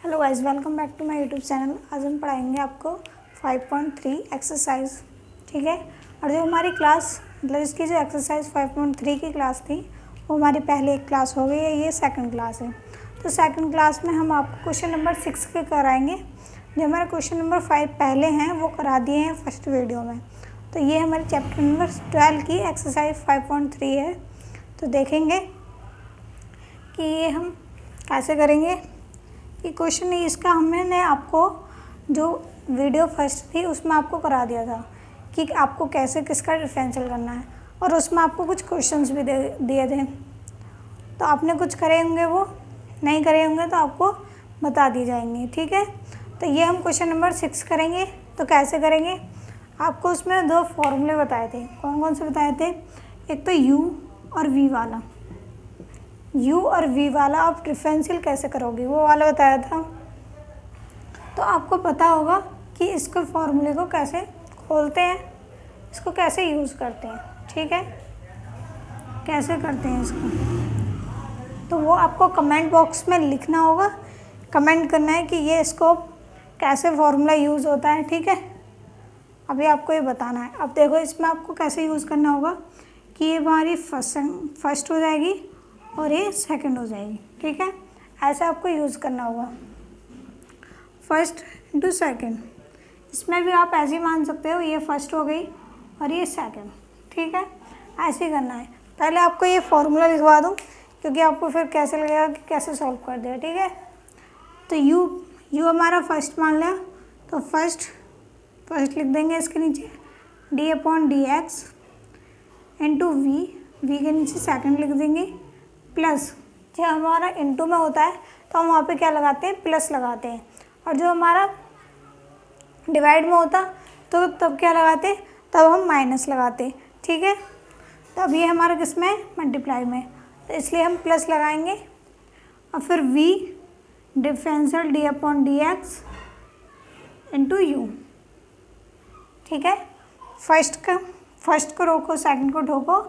Hello guys, welcome back to my YouTube channel. आज हम पढ़ाएंगे आपको 5.3 एक्सरसाइज, ठीक है। और जो हमारी क्लास मतलब इसकी जो एक्सरसाइज 5.3 की क्लास थी वो हमारी पहले एक क्लास हो गई है, ये सेकंड क्लास है। तो सेकंड क्लास में हम आपको क्वेश्चन नंबर 6 के कराएंगे। जो हमारे क्वेश्चन नंबर 5 पहले हैं वो करा दिए हैं फर्स्ट वीडियो में। तो ये हमारे चैप्टर नंबर 12 की एक्सरसाइज 5.3 है। तो देखेंगे कि ये हम कैसे करेंगे कि क्वेश्चन इसका हमने आपको जो वीडियो फर्स्ट थी उसमें आपको करा दिया था कि आपको कैसे किसका डिफरेंशियल करना है, और उसमें आपको कुछ क्वेश्चंस भी दिए थे। तो आपने कुछ करे होंगे, वो नहीं करे होंगे तो आपको बता दिए जाएंगे, ठीक है। तो ये हम क्वेश्चन नंबर 6 करेंगे। तो कैसे करेंगे, आपको उसमें दो फॉर्मूले बताए थे। कौन कौन से बताए थे? एक तो u और v वाला। u और v वाला आप डिफरेंशियल कैसे करोगे वो वाला बताया था। तो आपको पता होगा कि इसको फॉर्मूले को कैसे खोलते हैं, इसको कैसे यूज़ करते हैं, ठीक है, कैसे करते हैं इसको। तो वो आपको कमेंट बॉक्स में लिखना होगा, कमेंट करना है कि ये इसको कैसे फॉर्मूला यूज़ होता है, ठीक है। अभी आपको ये बताना है। अब देखो इसमें आपको कैसे यूज़ करना होगा कि ये हमारी फर्स्ट हो जाएगी और ये सेकंड हो जाएगी, ठीक है। ऐसे आपको यूज़ करना होगा, फर्स्ट इंटू सेकंड। इसमें भी आप ऐसे ही मान सकते हो, ये फर्स्ट हो गई और ये सेकंड, ठीक है। ऐसे ही करना है। पहले आपको ये फॉर्मूला लिखवा दूँ क्योंकि आपको फिर कैसे लगेगा कि कैसे सॉल्व कर दिया, ठीक है। तो यू हमारा फर्स्ट मान लिया, तो फर्स्ट लिख देंगे इसके नीचे d/dx इंटू वी के नीचे सेकंड लिख देंगे, प्लस जो हमारा इंटू में होता है तो हम वहाँ पे क्या लगाते हैं, प्लस लगाते हैं। और जो हमारा डिवाइड में होता तो तब क्या लगाते हैं, तब हम माइनस लगाते हैं, ठीक है। तो अब ये हमारा किस में है, मल्टीप्लाई में, तो इसलिए हम प्लस लगाएंगे। और फिर v differential d/dx into you, ठीक है। फर्स्ट को रोको, सेकंड को ठोको,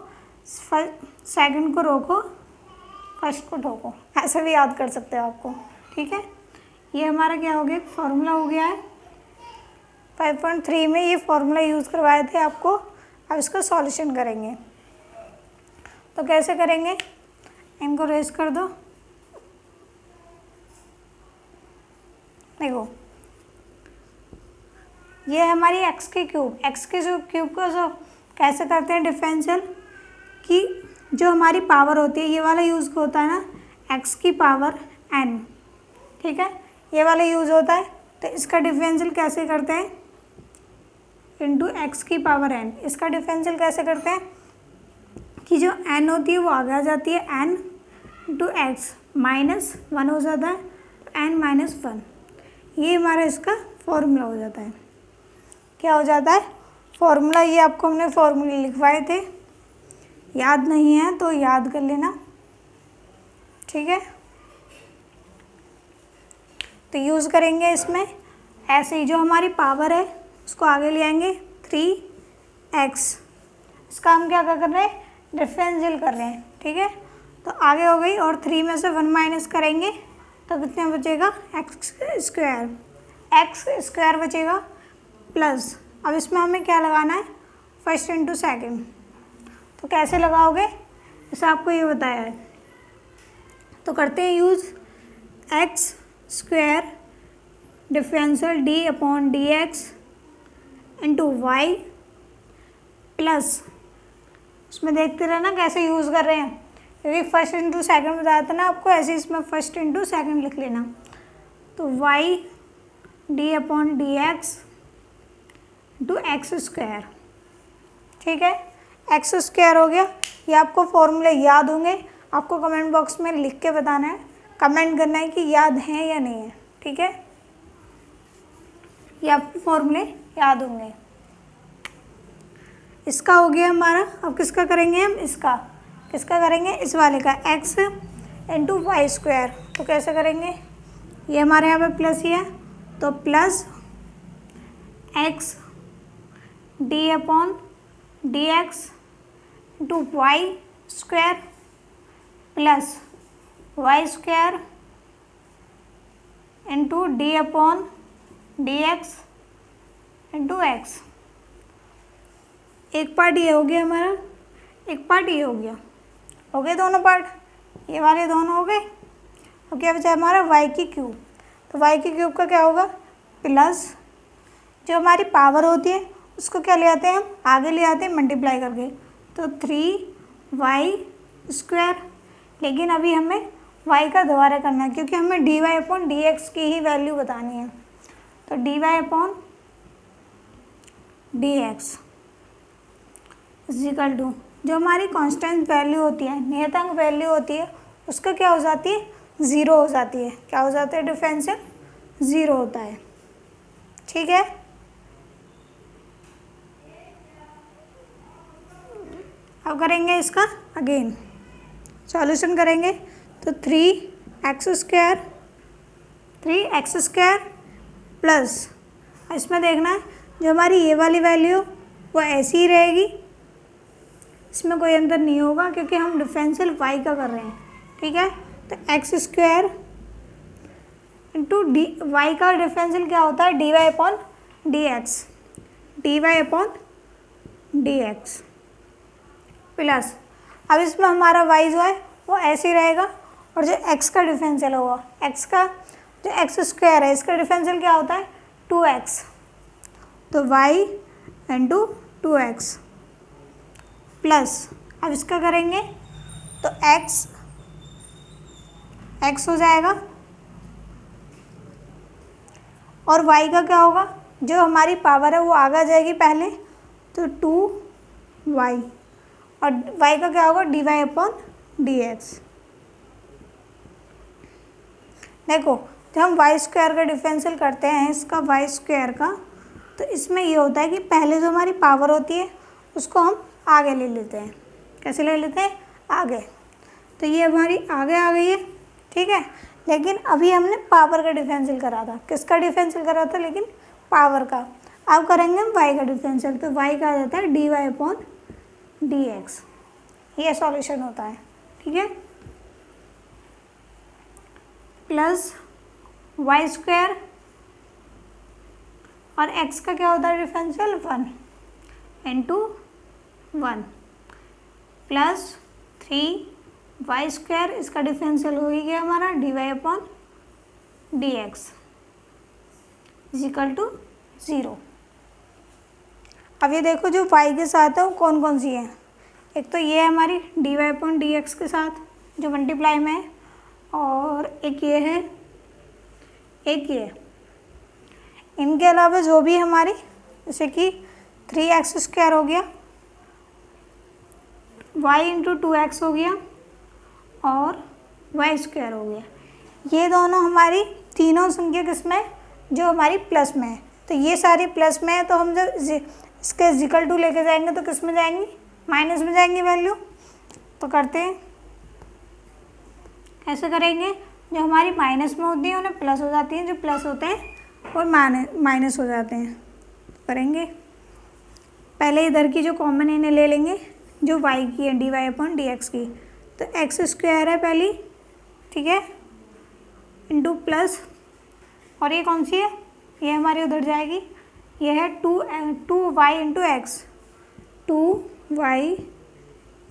सेकंड को रोको, फर्स्ट को ठोको। ऐसे भी याद कर सकते हो आपको, ठीक है। ये हमारा क्या हो गया, फॉर्मूला हो गया है। 5.3 में ये फॉर्मूला यूज़ करवाए थे आपको। अब इसका सॉल्यूशन करेंगे। तो कैसे करेंगे, इनको रेस कर दो। देखो ये हमारी एक्स के जो क्यूब को जो कैसे करते हैं डिफरेंशियल, कि जो हमारी पावर होती है ये वाला यूज़ होता है ना, एक्स की पावर n, ठीक है, ये वाला यूज़ होता है। तो इसका डिफरेंशियल कैसे करते हैं, इंटू एक्स की पावर n। इसका डिफरेंशियल कैसे करते हैं कि जो n होती है वो आगे आ जाती है, n इंटू एक्स माइनस 1 हो जाता है, n-1। ये हमारा इसका फॉर्मूला हो जाता है। क्या हो जाता है, फॉर्मूला। ये आपको हमने फॉर्मूले लिखवाए थे, याद नहीं है तो याद कर लेना, ठीक है। तो यूज़ करेंगे इसमें ऐसे ही, जो हमारी पावर है उसको आगे ले आएंगे 3x। इसका हम क्या कर रहे हैं, डिफरेंशियल कर रहे हैं, ठीक है। तो आगे हो गई, और 3 में से 1 माइनस करेंगे तो कितना बचेगा, एक्स स्क्वायर बचेगा, प्लस अब इसमें हमें क्या लगाना है, फर्स्ट इंटू सेकेंड। तो कैसे लगाओगे, जैसे आपको ये बताया है। तो करते हैं use x square differential d/dx into y, plus उसमें देखते रहना कैसे यूज़ कर रहे हैं, क्योंकि फर्स्ट इंटू सेकंड बताया था ना आपको, ऐसे इसमें फर्स्ट इंटू सेकंड लिख लेना। तो y d/dx into x square, ठीक है। एक्स स्क्वायर हो गया। ये आपको फॉर्मूले याद होंगे, आपको कमेंट बॉक्स में लिख के बताना है, कमेंट करना है कि याद है या नहीं है, ठीक है। ये आपको फॉर्मूले याद होंगे। इसका हो गया हमारा। अब किसका करेंगे हम, किसका करेंगे, इस वाले का, x इंटू वाई स्क्वायर। तो कैसे करेंगे, ये हमारे यहाँ पे प्लस ही है, तो plus x d/dx into y square plus y square into d upon d x into x. एक पार्ट ये हो गया हमारा, एक पार्ट ये हो गया, हो गए दोनों पार्ट, ये वाले दोनों हो गए। अब क्या बचा हमारा वाई की क्यूब। तो वाई की क्यूब का क्या होगा, प्लस जो हमारी पावर होती है उसको क्या ले आते हैं हम, आगे ले आते हैं मल्टीप्लाई करके, तो 3y²। लेकिन अभी हमें y का दोबारा करना है क्योंकि हमें dy अपॉन डी एक्स की ही वैल्यू बतानी है। तो dy upon d x equal to जो हमारी कांस्टेंट वैल्यू होती है, नियतांक वैल्यू होती है, उसका क्या हो जाती है, 0 हो जाती है। क्या हो जाता है, डिफरेंशियल 0 होता है। ठीक है, अब करेंगे इसका अगेन सॉल्यूशन करेंगे। तो 3x² प्लस, इसमें देखना है जो हमारी ये वाली वैल्यू वो ऐसी ही रहेगी, इसमें कोई अंतर नहीं होगा क्योंकि हम डिफरेंशियल y का कर रहे हैं। ठीक है, तो x² इंटू डी, वाई का डिफरेंशियल क्या होता है, dy upon d x, plus अब इसमें हमारा y जो है वो ऐसे ही रहेगा, और जो x का डिफरेंशियल होगा, x का जो x² है इसका डिफरेंशियल क्या होता है, 2x, तो y इंटू 2x प्लस अब इसका करेंगे तो x हो जाएगा, और y का क्या होगा, जो हमारी पावर है वो आगे आ जाएगी पहले, तो 2y, और y का क्या होगा, dy अपॉन डी एक्स। देखो जब हम y² का डिफरेंशियल करते हैं, इसका y² का, तो इसमें ये होता है कि पहले जो हमारी पावर होती है उसको हम आगे ले लेते हैं। कैसे ले लेते हैं, आगे, तो ये हमारी आगे आ गई है। ठीक है, लेकिन अभी हमने पावर का डिफरेंशियल करा था, किसका डिफरेंशियल करा था, लेकिन पावर का। अब करेंगे हम y का डिफरेंशियल, तो y का आ जाता है dy अपॉन डी एक्स, ये सॉल्यूशन होता है। ठीक है, प्लस y² और x का क्या होता है डिफरेंशियल, 1 इंटू 1 प्लस 3y², इसका डिफरेंशियल हो ही गया हमारा dy upon d x equal to 0। अब ये देखो जो y के साथ है वो कौन कौन सी है, एक तो ये है हमारी dy अपॉन डी एक्स के साथ जो मल्टीप्लाई में है, और एक ये है, एक ये। इनके अलावा जो भी हमारी, जैसे कि 3x² हो गया, y इंटू 2x हो गया, और y² हो गया। ये दोनों हमारी तीनों संख्या किसमें, जो हमारी प्लस में है, तो ये सारी प्लस में है, तो हम जब इसके इक्वल टू लेके जाएंगे तो किस में जाएंगी, माइनस में जाएंगी वैल्यू। तो करते हैं, कैसे करेंगे, जो हमारी माइनस में होती है उन्हें प्लस हो जाती है, जो प्लस होते हैं और माइनस हो जाते हैं। तो करेंगे पहले इधर की जो कॉमन इन्हें ले लेंगे, जो y की है dy अपॉन डी एक्स की, तो x² है पहली, ठीक है, इंटू प्लस, और ये कौन सी है, ये हमारी उधर जाएगी, ये है 2y into x, 2y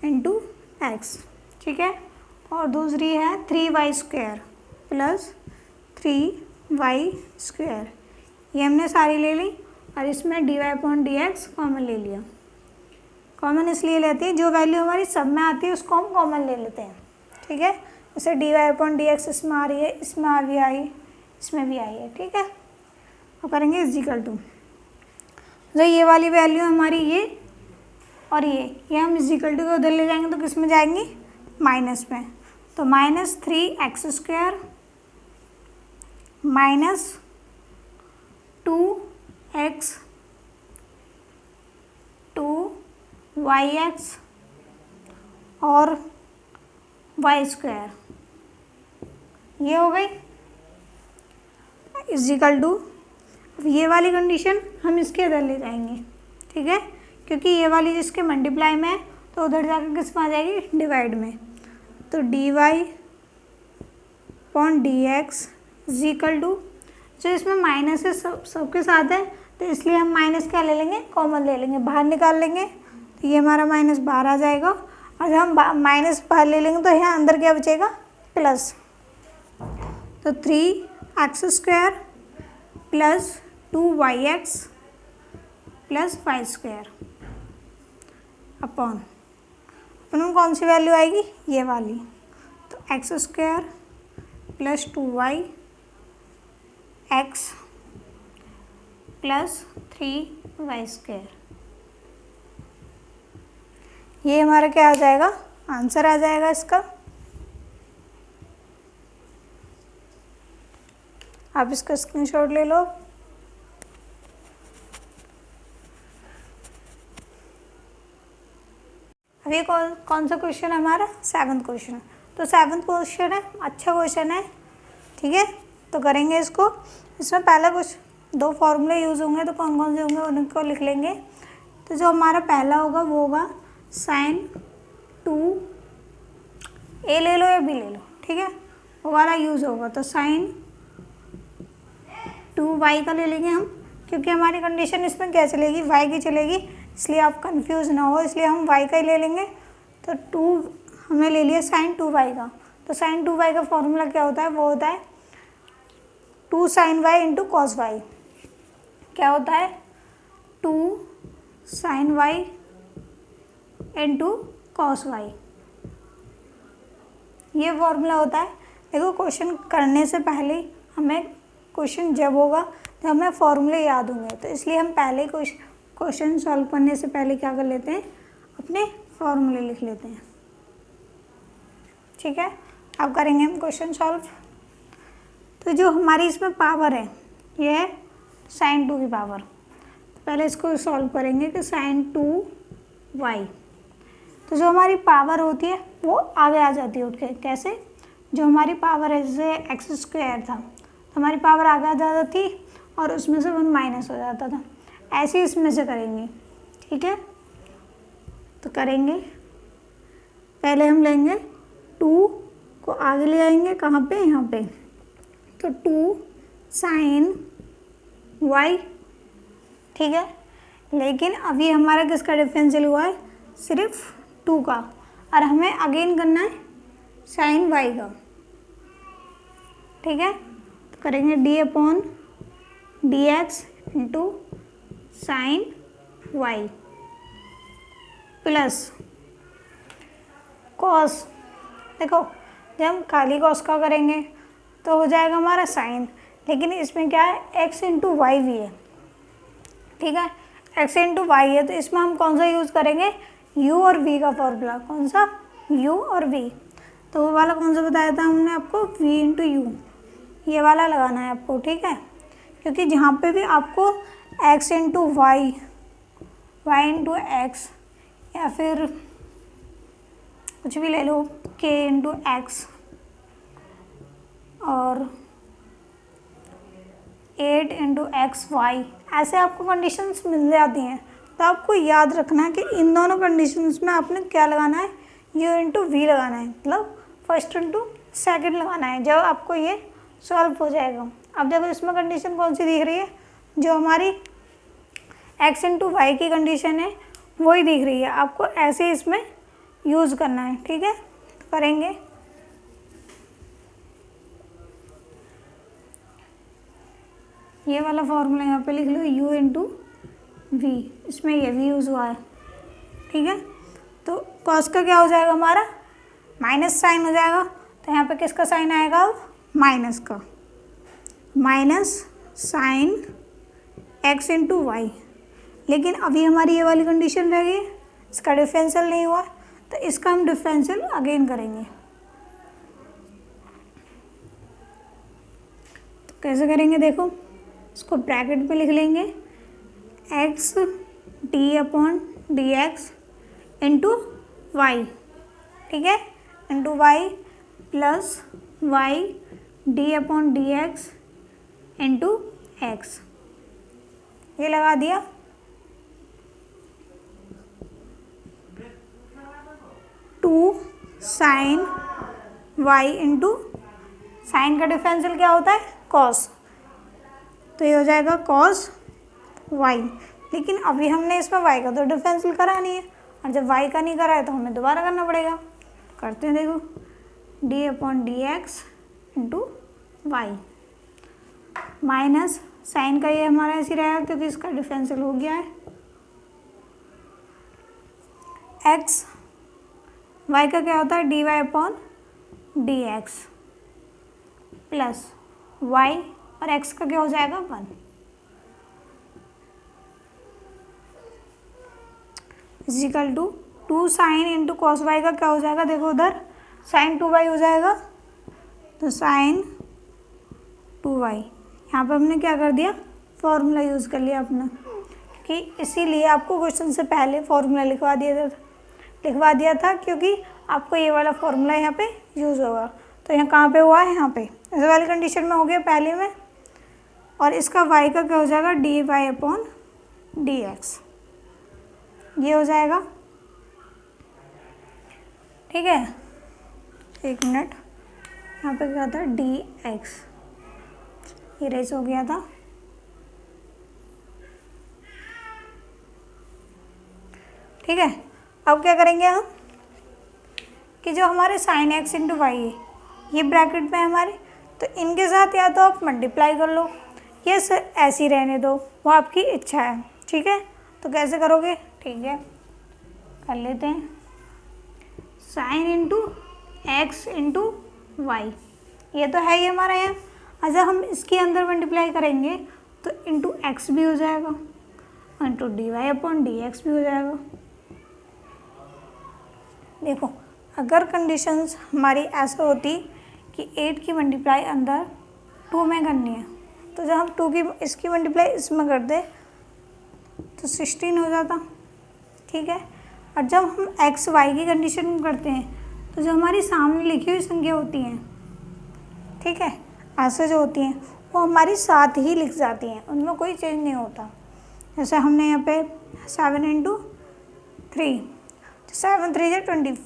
into x. ठीक है, और दूसरी है 3y² प्लस 3y², ये हमने सारी ले ली, और इसमें dy upon d x common ले लिया। कॉमन इसलिए लेते हैं जो वैल्यू हमारी सब में आती है उसको हम कॉमन ले लेते हैं। ठीक है, जैसे dy अपॉन डी एक्स इसमें आ रही है, इसमें भी आई, इसमें भी आई है। ठीक है, और करेंगे इक्वल टू, जो ये वाली वैल्यू हमारी ये और ये हम इक्वल टू को उधर ले जाएंगे तो किस में जाएंगी, माइनस में। तो minus 3x² minus 2x 2yx और y², ये हो गई इक्वल टू। ये वाली कंडीशन हम इसके इधर ले जाएंगे, ठीक है, क्योंकि ये वाली जिसके मल्टीप्लाई में है तो उधर जाकर किस में आ जाएगी, डिवाइड में। तो dy upon d x equal to जो इसमें माइनस है सबके साथ है, तो इसलिए हम माइनस क्या ले लेंगे, कॉमन ले लेंगे, बाहर निकाल लेंगे, तो ये हमारा माइनस बाहर आ जाएगा। और जब हम माइनस बाहर ले लेंगे तो यहाँ अंदर क्या बचेगा, प्लस। तो 3x² plus 2yx plus y² upon में कौन सी वैल्यू आएगी, ये वाली। तो x² plus 2y x plus 3y², ये हमारा क्या आ जाएगा, आंसर आ जाएगा इसका। आप इसका स्क्रीनशॉट ले लो। अब ये कौन सा क्वेश्चन है हमारा, 7th क्वेश्चन है। तो 7th क्वेश्चन है, अच्छा क्वेश्चन है, ठीक है। तो करेंगे इसको। इसमें पहला कुछ 2 फॉर्मूले यूज़ होंगे, तो कौन कौन से होंगे उनको लिख लेंगे। तो जो हमारा पहला होगा वो होगा sin 2, ए ले लो या बी ले लो, ठीक है, वो वाला यूज़ होगा। तो sin 2y का ले लेंगे हम, क्योंकि हमारी कंडीशन इसमें क्या चलेगी, y की चलेगी, इसलिए आप कंफ्यूज ना हो, इसलिए हम y का ही ले लेंगे। तो 2 हमने ले लिया sin 2y का। तो sin 2y का फॉर्मूला क्या होता है, वो होता है 2 sin y into cos y। क्या होता है, 2 sin y into cos y, ये फॉर्मूला होता है। देखो क्वेश्चन करने से पहले हमें, क्वेश्चन जब होगा जब हमें फॉर्मूले याद होंगे, तो इसलिए हम पहले क्वेश्चन सॉल्व करने से पहले क्या कर लेते हैं, अपने फॉर्मूले लिख लेते हैं, ठीक है। अब करेंगे हम क्वेश्चन सॉल्व। तो जो हमारी इसमें पावर है, ये है sin 2 की पावर। तो पहले इसको सॉल्व करेंगे कि sin 2y, तो जो हमारी पावर होती है वो आगे आ जाती है उठ के। कैसे, जो हमारी पावर है, जैसे x² था, तो हमारी पावर आगे आ जाती थी और उसमें से 1 माइनस हो जाता था। ऐसे ही इसमें से करेंगे, ठीक है। तो करेंगे, पहले हम लेंगे 2 को आगे ले आएंगे, कहाँ पे, यहाँ पे। तो 2 sin y, ठीक है। लेकिन अभी हमारा किसका डिफरेंशियल हुआ है, सिर्फ 2 का, और हमें अगेन करना है sin y का, ठीक है। तो करेंगे d/dx into sin y plus cos। देखो जब हम खाली cos का करेंगे तो हो जाएगा हमारा sin, लेकिन इसमें क्या है, x इंटू वाई भी है, ठीक है, x इंटू वाई है। तो इसमें हम कौन सा यूज़ करेंगे, u और v का फॉर्मूला। कौन सा, u और v। तो वो वाला कौन सा बताया था हमने आपको, v इंटू यू, ये वाला लगाना है आपको, ठीक है। क्योंकि जहाँ पे भी आपको x into y, y into x, या फिर कुछ भी ले लो, k इंटू एक्स और 8 इंटू एक्स वाई, ऐसे आपको कंडीशंस मिल जाती हैं। तो आपको याद रखना है कि इन दोनों कंडीशंस में आपने क्या लगाना है, u इंटू वी लगाना है, मतलब फर्स्ट इंटू सेकेंड लगाना है, जब आपको ये सॉल्व हो जाएगा। अब देखो इसमें कंडीशन कौन सी दिख रही है, जो हमारी x इंटू वाई की कंडीशन है वही दिख रही है, आपको ऐसे ही इसमें यूज़ करना है, ठीक है। तो करेंगे, ये वाला फॉर्मूला यहाँ पे लिख लो, u इंटू वी, इसमें ये भी यूज़ हुआ है, ठीक है। तो कॉस का क्या हो जाएगा हमारा, माइनस साइन हो जाएगा। तो यहाँ पे किसका साइन आएगा, माइनस का, minus sine x into y. लेकिन अभी हमारी ये वाली कंडीशन रह गई, इसका डिफरेंशियल नहीं हुआ, तो इसका हम डिफरेंशियल अगेन करेंगे। तो कैसे करेंगे, देखो इसको ब्रैकेट में लिख लेंगे, x d/dx इंटू वाई, ठीक है, into y plus y d/dx into x, ये लगा दिया। Two sine y into, sine का डिफरेंशियल क्या होता है, कॉस, तो ये हो जाएगा cos y। लेकिन अभी हमने इसमें y का तो डिफरेंशियल करा नहीं है, और जब y का नहीं करा है तो हमें दोबारा करना पड़ेगा। करते हैं, देखो d/dx into Y minus sign का ये हमारा ऐसे रहेगा क्योंकि इसका डिफरेंशियल हो गया है, x y का क्या होता है dy/dx प्लस y और x का क्या हो जाएगा 1 equal to 2 sine into cos y का क्या हो जाएगा, देखो उधर साइन 2y हो जाएगा, तो साइन 2y। यहाँ पर हमने क्या कर दिया, फॉर्मूला यूज़ कर लिया अपना, कि इसीलिए आपको क्वेश्चन से पहले फॉर्मूला लिखवा दिया था क्योंकि आपको ये वाला फॉर्मूला यहाँ पे यूज़ होगा। तो यहाँ कहाँ पे हुआ है, यहाँ पे इस वाली कंडीशन में हो गया पहले में, और इसका y का क्या हो जाएगा dy/dx, ये हो जाएगा। ठीक है, एक मिनट, यहाँ पे क्या था dx, ये रेस हो गया था। ठीक है, अब क्या करेंगे हम कि जो हमारे साइन x इंटू वाई है ये ब्रैकेट में है हमारे, तो इनके साथ या तो आप मल्टीप्लाई कर लो या ऐसे ही रहने दो, वो आपकी इच्छा है। ठीक है, तो कैसे करोगे, ठीक है कर लेते हैं। Sine into x into y, ये तो है ही हमारा यहाँ। अगर हम इसके अंदर मल्टीप्लाई करेंगे तो इंटू एक्स भी हो जाएगा, इंटू dy/dx भी हो जाएगा। देखो, अगर कंडीशंस हमारी ऐसा होती कि 8 की मल्टीप्लाई अंदर 2 में करनी है, तो जब हम 2 की इसकी मल्टीप्लाई इसमें कर दे तो 16 हो जाता। ठीक है, और जब हम एक्स वाई की कंडीशन करते हैं तो जो हमारी सामने लिखी हुई संख्या होती हैं, ठीक है, ऐसे जो होती हैं वो हमारी साथ ही लिख जाती हैं, उनमें कोई चेंज नहीं होता। जैसे हमने यहाँ पे 7 इंटू 3, 7 3 जा 21,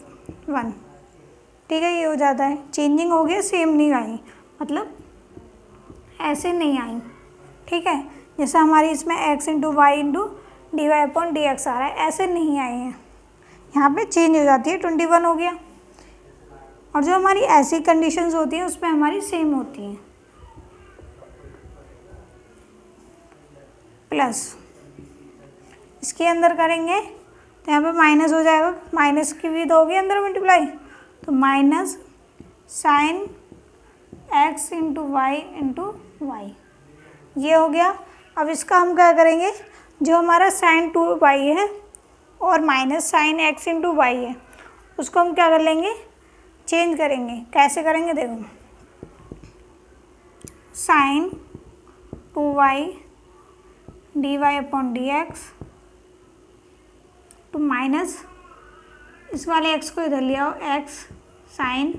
ठीक है, ये हो जाता है। चेंजिंग हो गया, सेम नहीं आई, मतलब ऐसे नहीं आई। ठीक है, जैसे हमारी इसमें x into y into dy/dx आ रहा है, ऐसे नहीं आए हैं, यहाँ पे चेंज हो जाती है, 21 हो गया। और जो हमारी ऐसी कंडीशंस होती हैं उसमें हमारी सेम होती हैं। प्लस इसके अंदर करेंगे तो यहाँ पे माइनस हो जाएगा, माइनस की भी दोगे अंदर मल्टीप्लाई, तो minus sine x into y into y, ये हो गया। अब इसका हम क्या करेंगे, जो हमारा साइन 2y है और minus sine x into y है, उसको हम क्या कर लेंगे, चेंज करेंगे। कैसे करेंगे, देखो साइन 2y dy/dx तो माइनस इस वाले x को इधर ले आओ, x sine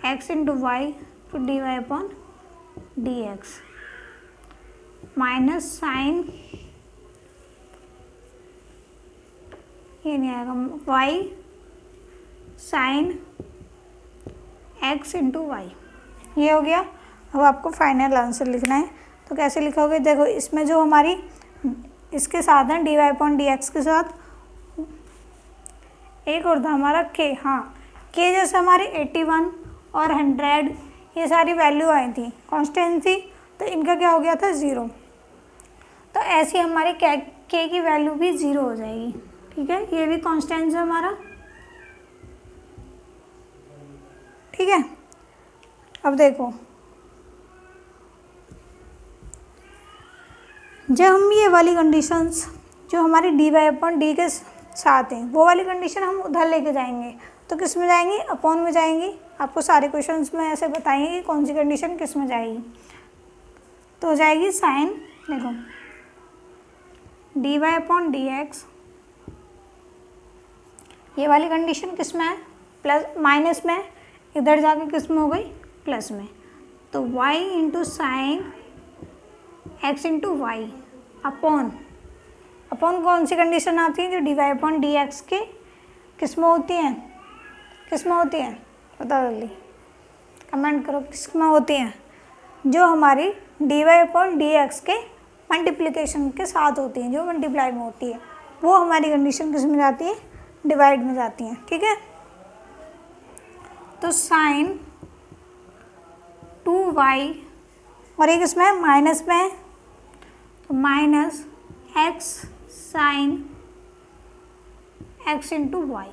x into y तो dy/dx माइनस साइन, ये नहीं आएगा, y sine x into y, ये हो गया। अब आपको फाइनल आंसर लिखना है, तो कैसे लिखोगे, देखो इसमें जो हमारी इसके साथ है dy/dx के साथ एक और था हमारा k, हाँ k जैसे हमारे 81 और 100 ये सारी वैल्यू आई थी कांस्टेंट थी, तो इनका क्या हो गया था 0, तो ऐसी हमारे k की वैल्यू भी 0 हो जाएगी। ठीक है, ये भी कांस्टेंट है हमारा। ठीक है, अब देखो जब हम ये वाली कंडीशंस जो हमारी dy/d के साथ हैं वो वाली कंडीशन हम उधर लेके जाएंगे, तो किस में जाएंगी, अपॉन में जाएंगी। आपको सारे क्वेश्चंस में ऐसे बताएंगे कि कौन सी कंडीशन किस में जाएगी, तो हो जाएगी साइन, देखो dy/dx, ये वाली कंडीशन किस में है, प्लस माइनस में, इधर जाके किस में हो गई, प्लस में, तो y into sine x into y upon कौन सी कंडीशन आती है, जो dy/dx के किस में होती हैं, किस में होती हैं, बता जल्दी कमेंट करो किस में होती हैं, जो हमारी dy/dx के मल्टीप्लिकेशन के साथ होती हैं, जो मल्टीप्लाई में होती है, वो हमारी कंडीशन किस में जाती है, डिवाइड में जाती हैं। ठीक है, तो साइन 2y और एक इसमें माइनस में है, तो minus x sine x into y.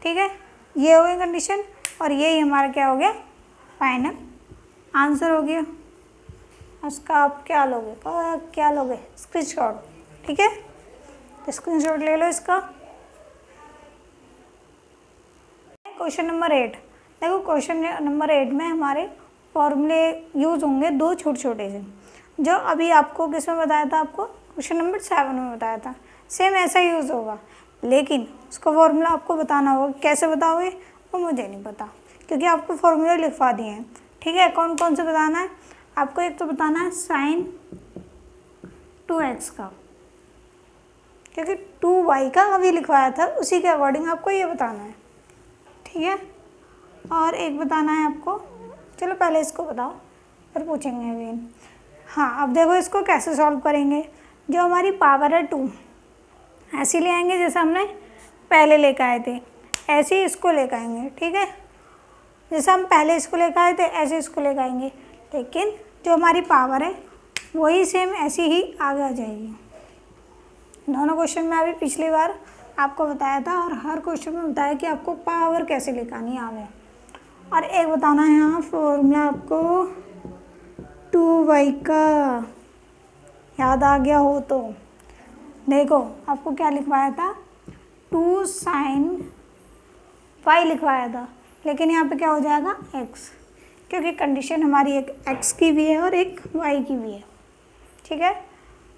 ठीक है, ये हो गई कंडीशन और यही हमारा क्या हो गया, फाइनल आंसर हो गया। उसका आप क्या लोगे, क्या लोगे, स्क्रीनशॉट। ठीक है, तो स्क्रीनशॉट ले लो इसका। क्वेश्चन नंबर 8 देखो, क्वेश्चन नंबर 8 में हमारे फॉर्मूले यूज़ होंगे दो छोटे छोटे से, जो अभी आपको किस में बताया था, आपको क्वेश्चन नंबर 7 में बताया था। सेम ऐसा यूज़ होगा, लेकिन उसका फॉर्मूला आपको बताना होगा। कैसे बताओगे वो मुझे नहीं पता, क्योंकि आपको फॉर्मूले लिखवा दिए हैं। ठीक है, कौन कौन से बताना है आपको, एक तो बताना है साइन 2x का, क्योंकि 2y का अभी लिखवाया था, उसी के अकॉर्डिंग आपको ये बताना है। ठीक है, और एक बताना है आपको, चलो पहले इसको बताओ फिर पूछेंगे अभी। हाँ, अब देखो इसको कैसे सॉल्व करेंगे। जो हमारी पावर है 2, ऐसे ले आएंगे जैसे हमने पहले लेकर आए थे, ऐसे ही इसको लेकर आएंगे। ठीक है, जैसे हम पहले इसको लेकर आए थे ऐसे इसको लेकर आएंगे, लेकिन जो हमारी पावर है वही सेम ऐसी ही आगे आ जाएगी। दोनों क्वेश्चन में अभी पिछली बार आपको बताया था, और हर क्वेश्चन में बताया कि आपको पावर कैसे लेकर आनी आगे। और एक बताना है यहाँ फॉर्मूला आपको 2y का, याद आ गया हो तो देखो, आपको क्या लिखवाया था, 2 साइन y लिखवाया था, लेकिन यहाँ पे क्या हो जाएगा x, क्योंकि कंडीशन हमारी एक x की भी है और एक y की भी है। ठीक है,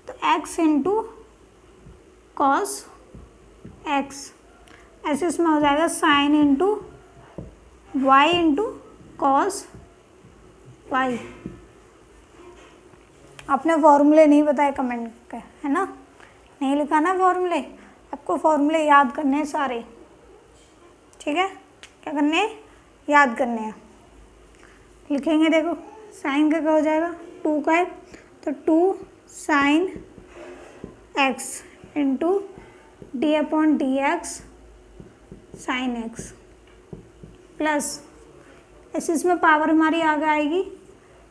तो x इंटू कॉस x, ऐसे इसमें हो जाएगा sine into y into cos y। आपने फॉर्मूले नहीं बताए कमेंट के, है ना, नहीं लिखा ना फॉर्मूले, आपको फॉर्मूले याद करने हैं सारे। ठीक है, क्या करने हैं, याद करने हैं। लिखेंगे, देखो साइन का क्या हो जाएगा, 2 का है तो 2 sine x into d/dx sine x, plus ऐसे इसमें पावर हमारी आगे आएगी।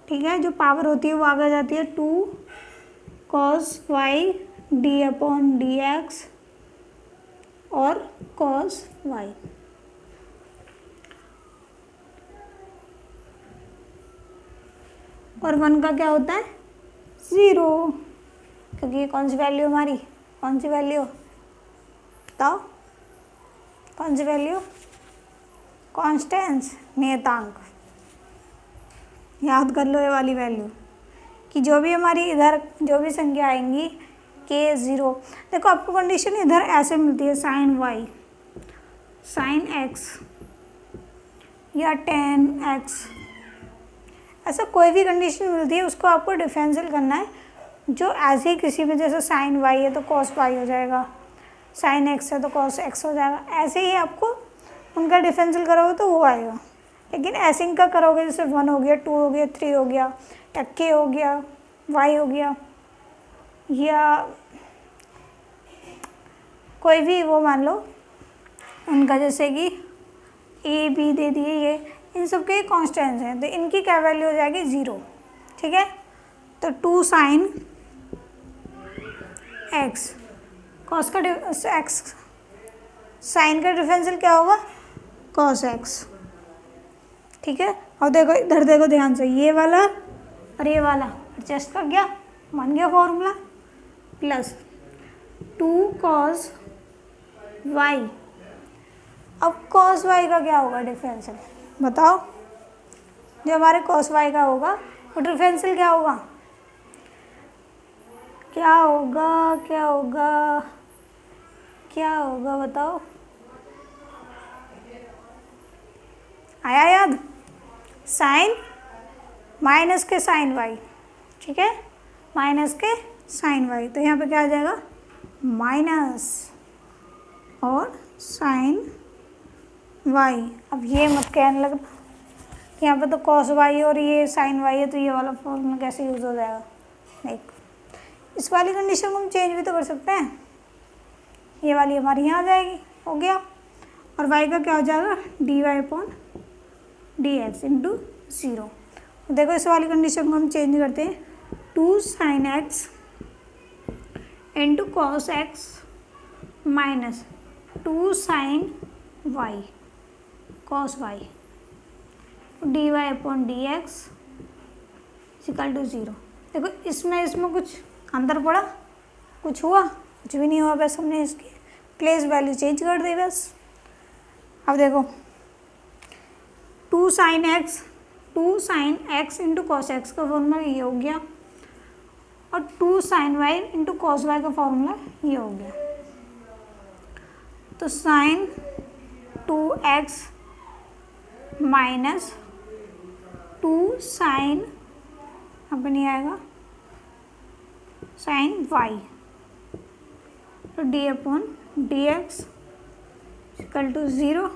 ठीक है, जो पावर होती है वो आगे जाती है 2 cos y d/dx और cos y। और 1 का क्या होता है, 0, क्योंकि ये कौन सी वैल्यू हमारी, कौन सी वैल्यू बताओ, कौन सी वैल्यू, कॉन्स्टेंस, नियतांक। याद कर लो ये वाली वैल्यू, कि जो भी हमारी इधर जो भी संख्या आएंगी k 0, देखो आपको कंडीशन इधर ऐसे मिलती है, साइन y साइन x या tan x, ऐसा कोई भी कंडीशन मिलती है, उसको आपको डिफरेंशियल करना है। जो ऐसे ही किसी भी, जैसे साइन y है तो cos y हो जाएगा, साइन x है तो cos x हो जाएगा, ऐसे ही आपको उनका डिफरेंशियल करोगे तो वो आएगा। लेकिन ऐसे इनका करोगे, जैसे 1 हो गया, 2 हो गया, 3 हो गया, या k हो गया, y हो गया, या कोई भी वो मान लो उनका, जैसे कि a b दे दिए, ये इन सब के कॉन्स्टेंट्स हैं, तो इनकी क्या वैल्यू हो जाएगी, 0। ठीक है, तो 2 साइन x, कॉस का x, साइन का डिफरेंशियल क्या होगा, cos x। ठीक है, और देखो इधर देखो ध्यान से, ये वाला और ये वाला एडजस्ट कर गया, बन गया फॉर्मूला, प्लस 2 cos y। अब cos y का क्या होगा डिफरेंशियल, बताओ, जो हमारे cos y का होगा वो डिफरेंशियल क्या होगा, क्या होगा, क्या होगा, क्या होगा, बताओ, आया याद, साइन माइनस के साइन y। ठीक है, माइनस के साइन y, तो यहाँ पे क्या आ जाएगा, माइनस और साइन y। अब ये मत कहने लगना यहाँ पे तो कॉस वाई और ये साइन वाई है, तो ये वाला फॉर्मूला कैसे यूज़ हो जाएगा। देख, इस वाली कंडीशन को हम चेंज भी तो कर सकते हैं। ये वाली हमारी यहाँ आ जाएगी, हो गया। और y का क्या हो जाएगा, dy/dx इंटू 0। देखो इस वाली कंडीशन को हम चेंज करते हैं, 2 sin x into cos x minus 2 sin y cos y dy/dx equal to 0। देखो इसमें कुछ अंतर पड़ा, कुछ हुआ, कुछ भी नहीं हुआ, बस हमने इसकी प्लेस वैल्यू चेंज कर दी बस। अब देखो 2 sin x into cos x का फॉर्मूला ये हो गया, और 2 sin y into cos y का फॉर्मूला ये हो गया। तो sin 2x माइनस 2 sin, अब नहीं आएगा, sin y, तो d/dx इक्वल टू 0।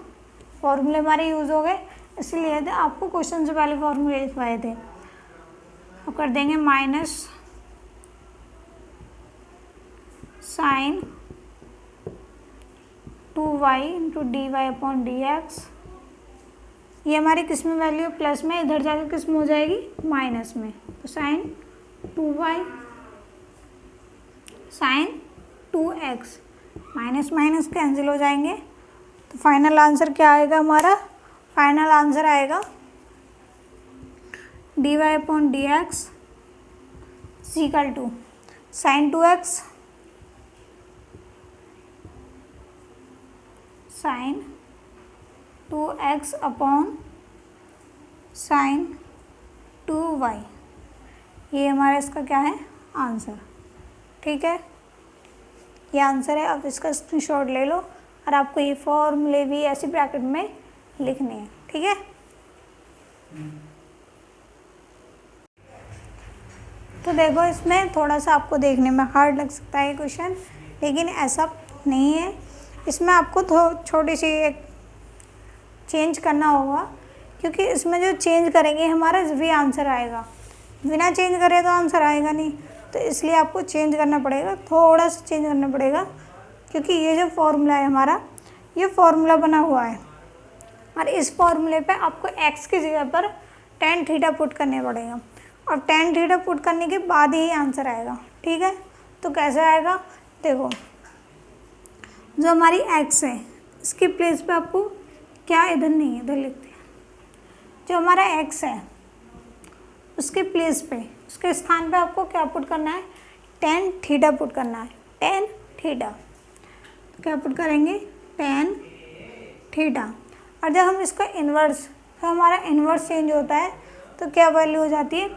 फॉर्मूले हमारे यूज़ हो गए, इसलिए थे आपको क्वेश्चन से पहले फॉर्मूले लिखवाए थे। अब कर देंगे minus sin 2y into dy/dx, ये हमारी किस में वैल्यू है, प्लस में, इधर जाकर किस में हो जाएगी, माइनस में। तो sin 2y sin 2x, minus minus cancel हो जाएंगे। तो फाइनल आंसर क्या आएगा हमारा, फाइनल आंसर आएगा dy/dx equal to sin 2x sin 2x upon sin 2y, ये हमारा इसका क्या है, आंसर। ठीक है, ये आंसर है। अब इसका स्क्रीनशॉट ले लो, और आपको ये फॉर्मूले भी ऐसे ब्रैकेट में लिखने हैं। ठीक है, तो देखो इसमें थोड़ा सा आपको देखने में हार्ड लग सकता है क्वेश्चन, लेकिन ऐसा नहीं है। इसमें आपको छोटी सी एक चेंज करना होगा, क्योंकि इसमें जो चेंज करेंगे हमारा भी आंसर आएगा, बिना चेंज करे तो आंसर आएगा नहीं। तो इसलिए आपको चेंज करना पड़ेगा, थोड़ा सा चेंज करना पड़ेगा, क्योंकि ये जो फॉर्मूला है हमारा, ये फॉर्मूला बना हुआ है, और इस फॉर्मूले पे आपको x की जगह पर tan थीटा पुट करने पड़ेगा, और tan थीटा पुट करने के बाद ही आंसर आएगा। ठीक है, तो कैसे आएगा, देखो जो हमारी x है इसकी प्लेस पे आपको क्या, इधर नहीं है, इधर लिखते हैं। जो हमारा x है उसके प्लेस पे, उसके स्थान पे आपको क्या पुट करना है, tan थीटा पुट करना है, tan थीटा। क्या पुट करेंगे, tan थीटा। और जब हम इसका इन्वर्स, तो हमारा इन्वर्स चेंज होता है, तो क्या वैल्यू हो जाती है,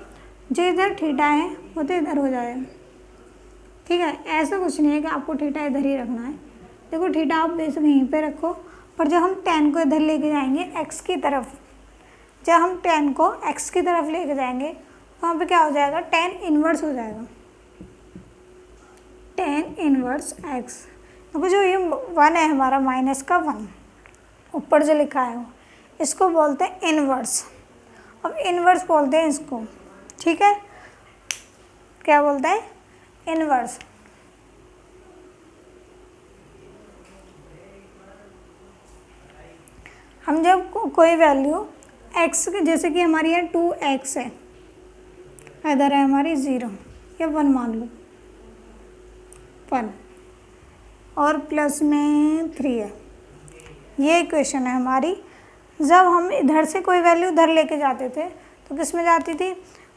जो इधर थीटा है वो तो इधर हो जाएगा। ठीक है, ऐसा कुछ नहीं है कि आपको थीटा इधर ही रखना है। देखो थीटा आप बेशक यहीं पे रखो, पर जब हम tan को इधर लेके जाएंगे x की तरफ, जब हम tan को x की तरफ लेके जाएंगे, वहाँ पे क्या हो जाएगा, tan इन्वर्स हो जाएगा, tan इन्वर्स x। देखो जो ये 1 है हमारा, माइनस का 1 ऊपर जो लिखा है वो, इसको बोलते हैं इन्वर्स। अब इन्वर्स बोलते हैं इसको, ठीक है, क्या बोलते हैं, इन्वर्स। हम जब कोई वैल्यू x के, जैसे कि हमारी यहाँ 2x है, इधर है हमारी 0 या 1 मान लो, 1 और प्लस में 3 है, ये इक्वेशन है हमारी। जब हम इधर से कोई वैल्यू उधर लेके जाते थे तो किस में जाती थी,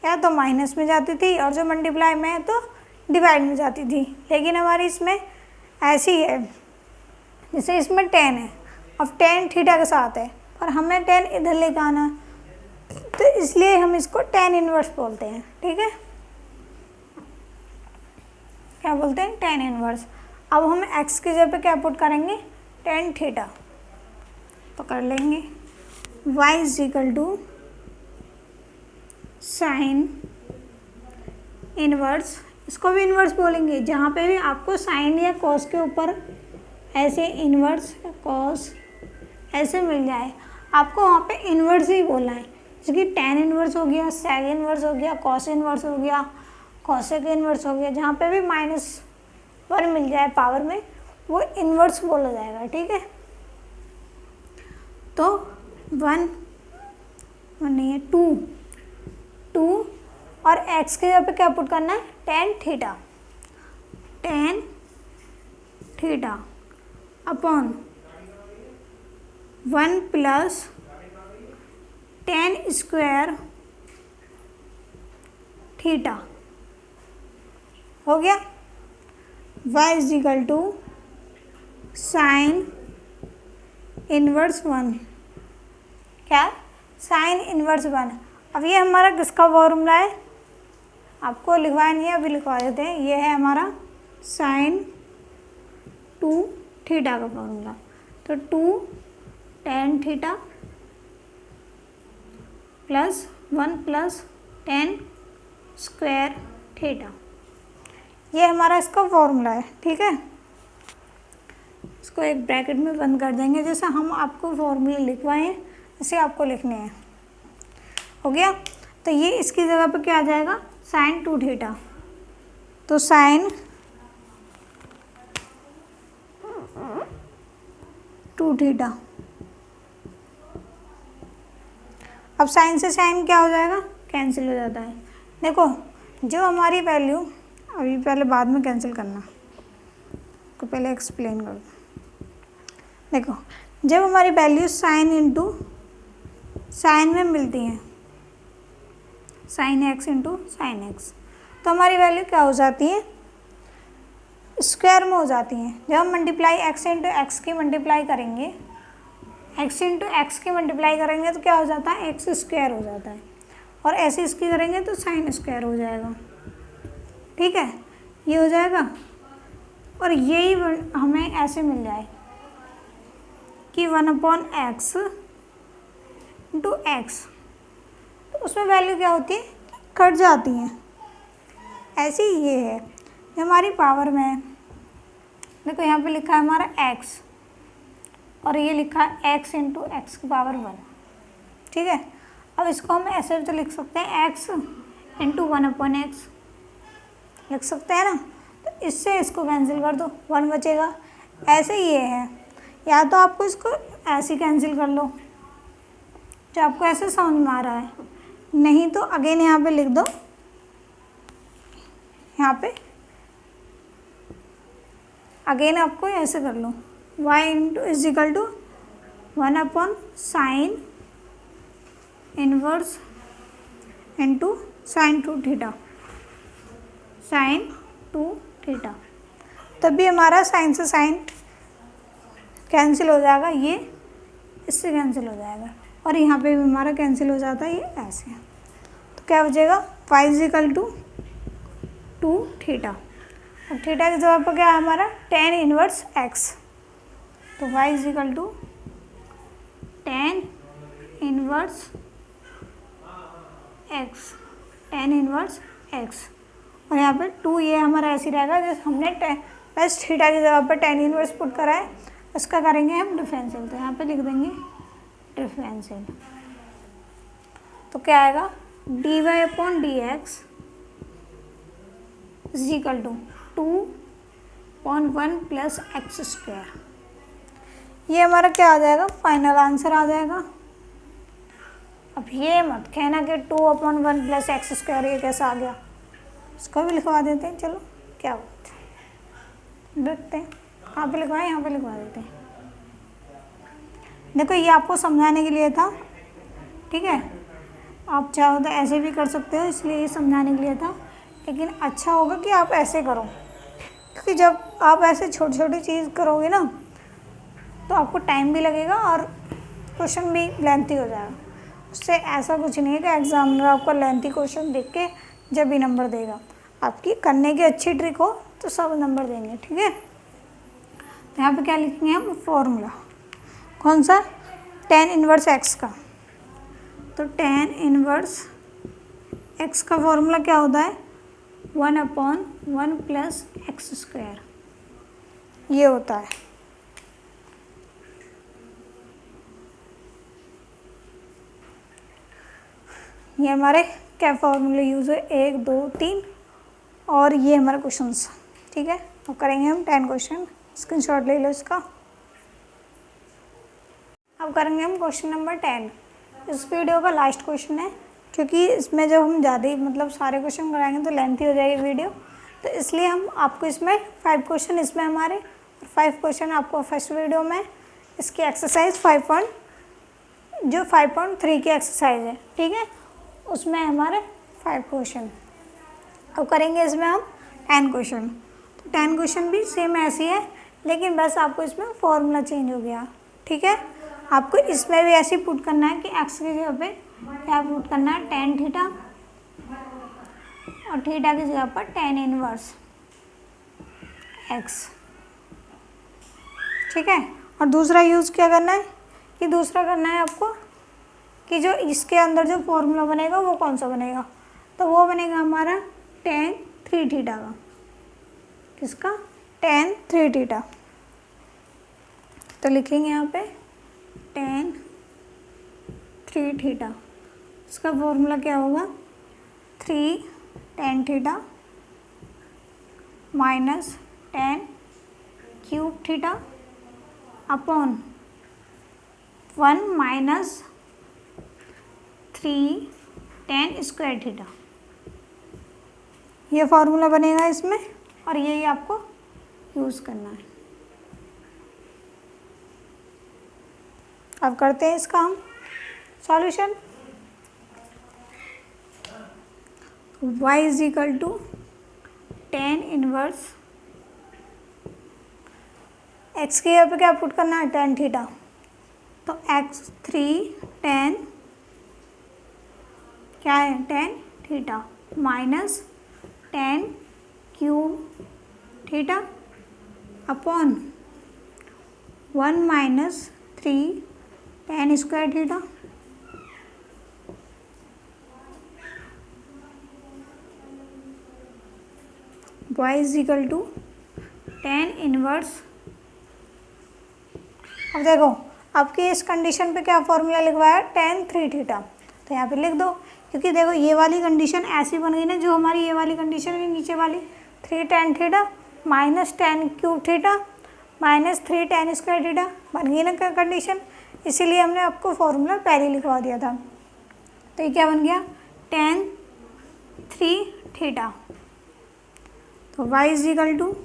या तो माइनस में जाती थी, और जो मल्टीप्लाई में है तो डिवाइड में जाती थी। लेकिन हमारी इसमें ऐसी है, जैसे इसमें tan है, अब tan थीटा के साथ है, पर हमें tan इधर लेके आना, तो इसलिए हम इसको tan इन्वर्स बोलते हैं। ठीक है, क्या बोलते हैं, tan इन्वर्स। अब हम x की जगह पे क्या पुट करेंगे, tan थीटा, तो कर लेंगे y is equal to sine inverse, इसको भी इन्वर्स बोलेंगे। जहाँ पे भी आपको साइन या कॉस के ऊपर ऐसे इन्वर्स कॉस ऐसे मिल जाए, आपको वहाँ पे इन्वर्स ही बोलना है। जैसे कि tan इनवर्स हो गया, sec इनवर्स हो गया, cos इनवर्स हो गया, cosec इनवर्स हो गया, जहाँ पे भी -1 मिल जाए पावर में वो इनवर्स बोला जाएगा, ठीक है। तो 1 नहीं है 2 और x के जगह पे क्या पुट करना है, tan theta upon 1 plus tan square theta हो गया। y is equal to sine inverse 1, क्या, साइन इनवर्स 1। अब ये हमारा किसका फॉर्मूला है, आपको लिखवाया नहीं है, अभी लिखवा देते हैं। ये है हमारा साइन 2 थीटा का फॉर्मूला। तो 2 tan theta plus 1 plus tan square theta, ये हमारा इसका फॉर्मूला है, ठीक है। इसको एक ब्रैकेट में बंद कर देंगे, जैसे हम आपको फॉर्मूले लिखवाए हैं ऐसे आपको लिखने हैं, हो गया। तो ये इसकी जगह पे क्या आ जाएगा, साइन 2 थीटा। तो साइन 2 थीटा, अब साइन से साइन क्या हो जाएगा, कैंसिल हो जाता है। देखो जो हमारी वैल्यू, अभी पहले बाद में कैंसिल करना, को पहले एक्सप्लेन कर दो। देखो जब हमारी वैल्यू साइन इंटू साइन में मिलती हैं, sine x into sine x, तो हमारी वैल्यू क्या हो जाती है, स्क्वायर में हो जाती हैं। जब हम मल्टीप्लाई एक्स इंटू एक्स की मल्टीप्लाई करेंगे, एक्स इंटू एक्स की मल्टीप्लाई करेंगे तो क्या हो जाता है, एक्स स्क्वायर हो जाता है, और ऐसे इसकी करेंगे तो साइन स्क्वायर हो जाएगा, ठीक है, ये हो जाएगा। और यही हमें ऐसे मिल जाए कि 1/x इंटू एक्स, तो उसमें वैल्यू क्या होती है, कट जाती हैं। ऐसे ही ये है, ये हमारी पावर में है। देखो यहाँ पे लिखा है हमारा x और ये लिखा है x इंटू एक्स की पावर 1, ठीक है। अब इसको हम ऐसे तो लिख सकते हैं x इंटू 1/x लिख सकते हैं ना। तो इससे इसको कैंसिल कर दो, 1 बचेगा। ऐसे ये है, या तो आपको इसको ऐसे कैंसिल कर लो जो आपको ऐसे समझ में आ रहा है, नहीं तो अगेन यहाँ पे लिख दो, यहाँ पे अगेन आपको ऐसे कर लो, y into is equal to 1/sin inverse into sine 2 theta, sine 2 theta. तब भी हमारा साइन से साइन कैंसिल हो जाएगा, ये इससे कैंसिल हो जाएगा, और यहाँ पे भी हमारा कैंसिल हो जाता है, ये ऐसे। तो क्या बचेगा, y is equal to 2 theta. अब थीटा की जगह पर क्या है हमारा, tan इनवर्स x। तो y is equal to tan inverse x, tan inverse x, और यहाँ पे 2 ये हमारा ऐसे रहेगा, जैसे हमने बस थीटा की जगह पर tan इनवर्स पुट करा है, उसका करेंगे हम डिफरेंशियल। तो यहाँ पे लिख देंगे डिफरेंशियल, तो क्या आएगा, dy/dx is equal to 2/1 plus x square. ये हमारा क्या आ जाएगा, फाइनल आंसर आ जाएगा। अब ये मत कहना कि 2/1 प्लस एक्स स्क्वायर ये कैसा आ गया, इसको भी लिखवा देते हैं। चलो क्या बात है, देखते हैं कहाँ पे लिखवाएं, यहाँ पे लिखवा देते हैं। देखो ये आपको समझाने के लिए था, ठीक है। आप चाहो तो ऐसे भी कर सकते हो, इसलिए ये समझाने के लिए था, लेकिन अच्छा होगा कि आप ऐसे करो, क्योंकि जब आप ऐसे छोटी छोटी चीज़ करोगे ना तो आपको टाइम भी लगेगा और क्वेश्चन भी लेंथी हो जाएगा। उससे ऐसा कुछ नहीं है कि एग्जामिनर आपको लेंथी क्वेश्चन देख के जब भी नंबर देगा, आपकी करने की अच्छी ट्रिक हो तो सब नंबर देंगे, ठीक है। तो यहाँ पे क्या लिखेंगे हम, फॉर्मूला कौन सा, tan इनवर्स x का। तो tan इनवर्स x का फॉर्मूला क्या होता है, 1/1 प्लस एक्स स्क्वायर, ये होता है। ये हमारे क्या फॉर्मूले यूज़ है, 1 2 3, और ये हमारे क्वेश्चंस। ठीक है, तो करेंगे हम 10 क्वेश्चन, स्क्रीनशॉट ले लो इसका। अब करेंगे हम क्वेश्चन नंबर 10। इस वीडियो का लास्ट क्वेश्चन है, क्योंकि इसमें जब हम ज़्यादा ही मतलब सारे क्वेश्चन कराएंगे तो लेंथी हो जाएगी वीडियो, तो इसलिए हम आपको इसमें 5 क्वेश्चन इसमें हमारे, और 5 क्वेश्चन आपको फर्स्ट वीडियो में इसकी एक्सरसाइज 5.3 की एक्सरसाइज है। ठीक है, उसमें हमारे 5 क्वेश्चन। अब करेंगे इसमें हम 10 क्वेश्चन। तो 10 क्वेश्चन भी सेम ऐसी है, लेकिन बस आपको इसमें फॉर्मूला चेंज हो गया। ठीक है, आपको इसमें भी ऐसे पुट करना है कि एक्स की जगह पे क्या पुट करना है, tan थीटा, और थीटा की जगह पर tan इनवर्स एक्स। ठीक है, और दूसरा यूज़ क्या करना है कि दूसरा करना है आपको कि जो इसके अंदर जो फॉर्मूला बनेगा वो कौन सा बनेगा, तो वो बनेगा हमारा tan 3 थीटा का। किसका, tan 3 थीटा। तो लिखेंगे यहाँ पे tan 3 थीटा, इसका फॉर्मूला क्या होगा, 3 tan theta minus tan cube theta upon 1 minus 3 tan square theta. ये फॉर्मूला बनेगा इसमें, और यही आपको यूज़ करना है। अब करते हैं इसका हम solution. y is equal to tan inverse x के यहाँ पे क्या पुट करना है, tan थीटा, तो x3 tan क्या है, tan theta minus tan cube theta upon 1 minus 3 tan square theta. y is equal to tan inverse. अब देखो आपके इस कंडीशन पे क्या फॉर्मूला लिखवाया, tan 3 थीटा, तो यहाँ पे लिख दो, क्योंकि देखो ये वाली कंडीशन ऐसी बन गई ना, जो हमारी ये वाली कंडीशन है नीचे वाली, 3 tan theta minus tan cube theta minus 3 tan square theta बन गई ना कंडीशन, इसीलिए हमने आपको फॉर्मूला पहले लिखवा दिया था। तो ये क्या बन गया, tan 3 थीटा। तो y इज इक्वल टू,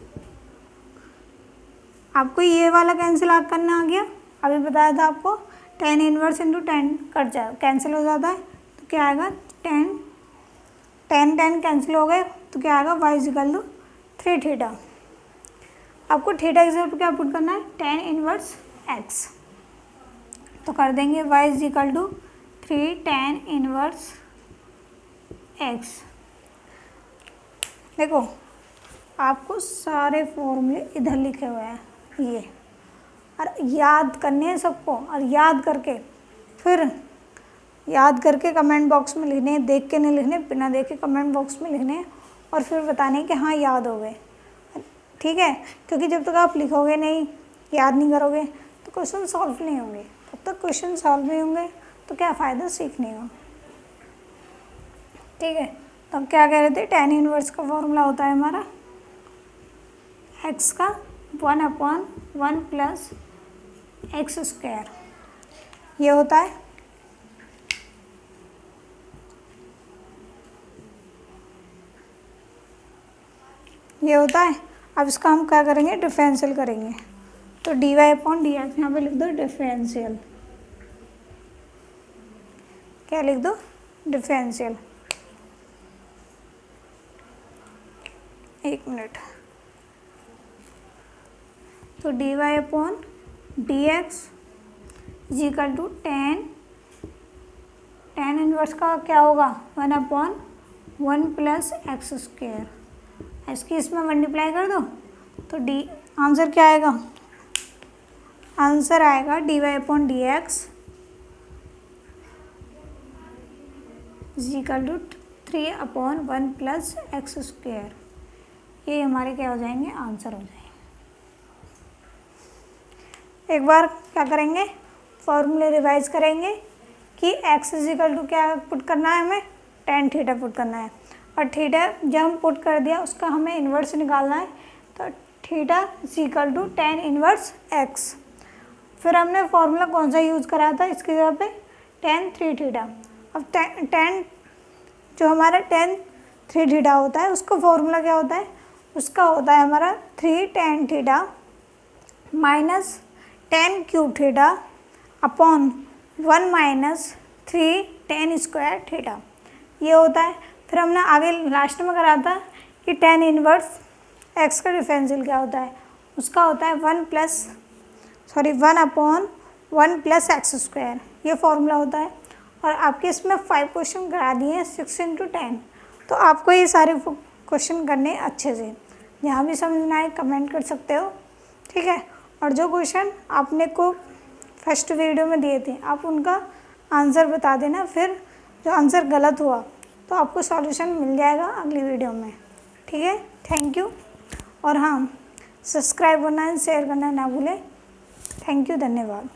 आपको ये वाला कैंसिल करना आ गया, अभी बताया था आपको, tan inverse into tan cut जाए, कैंसिल हो जाता है, तो क्या आएगा, tan कैंसिल हो गए, तो क्या आएगा, y is equal to 3 theta. आपको थीटा की जगह क्या पुट करना है, tan इनवर्स x। तो कर देंगे y is equal to 3 tan inverse x। देखो आपको सारे फॉर्मूले इधर लिखे हुए हैं ये, और याद करने हैं सबको, और याद करके कमेंट बॉक्स में लिखने हैं, देख के नहीं लिखने, बिना देखे कमेंट बॉक्स में लिखने हैं, और फिर बताने कि हाँ याद हो गए। ठीक है, क्योंकि जब तक आप लिखोगे नहीं, याद नहीं करोगे, तो क्वेश्चन सॉल्व नहीं होंगे। तब तक क्वेश्चन सॉल्व नहीं होंगे तो क्या फ़ायदा सीखने का। ठीक है, तो अब क्या कह रहे थे, tan इनवर्स का फॉर्मूला होता है हमारा x का 1/1 प्लस एक्स स्क्वायर, ये होता है। ये होता है। अब इसका हम क्या करेंगे, डिफरेंशियल करेंगे, तो dy/dx यहाँ पे लिख दो डिफरेंशियल। क्या लिख दो, डिफरेंशियल। एक मिनट, तो dy/dx is equal to tan inverse का क्या होगा, 1/1 प्लस एक्स स्क्वायर। इसकी इसमें मल्टीप्लाई कर दो, तो डी आंसर क्या आएगा, आंसर आएगा dy/dx is equal to 3/1 plus x square. ये हमारे क्या हो जाएंगे, आंसर हो जाएंगे। एक बार क्या करेंगे, फॉर्मूले रिवाइज करेंगे कि x इजिकल टू क्या पुट करना है, हमें tan थीटा पुट करना है, और थीटा जब हम पुट कर दिया उसका हमें इन्वर्स निकालना है, तो theta is equal to tan inverse x। फिर हमने फॉर्मूला कौन सा यूज़ करा था इसकी जगह पे, tan 3 थीटा। अब tan जो हमारा tan 3 थीटा होता है उसका फॉर्मूला क्या होता है, उसका होता है हमारा 3 tan theta minus tan cube theta upon 1 minus 3 tan square theta, ये होता है। फिर हमने आगे लास्ट में करा था कि tan इनवर्स x का डिफरेंशियल क्या होता है, उसका होता है 1 अपॉन 1 प्लस एक्स स्क्वायर, ये फॉर्मूला होता है। और आपके इसमें 5 क्वेश्चन करा दिए हैं 6 × 10, तो आपको ये सारे क्वेश्चन करने अच्छे से, जहाँ भी समझ में आए कमेंट कर सकते हो, ठीक है। और जो क्वेश्चन आपने को फर्स्ट वीडियो में दिए थे आप उनका आंसर बता देना, फिर जो आंसर गलत हुआ तो आपको सॉल्यूशन मिल जाएगा अगली वीडियो में, ठीक है। Thank you. और हाँ, सब्सक्राइब करना है, शेयर करना ना भूलें। थैंक यू, धन्यवाद।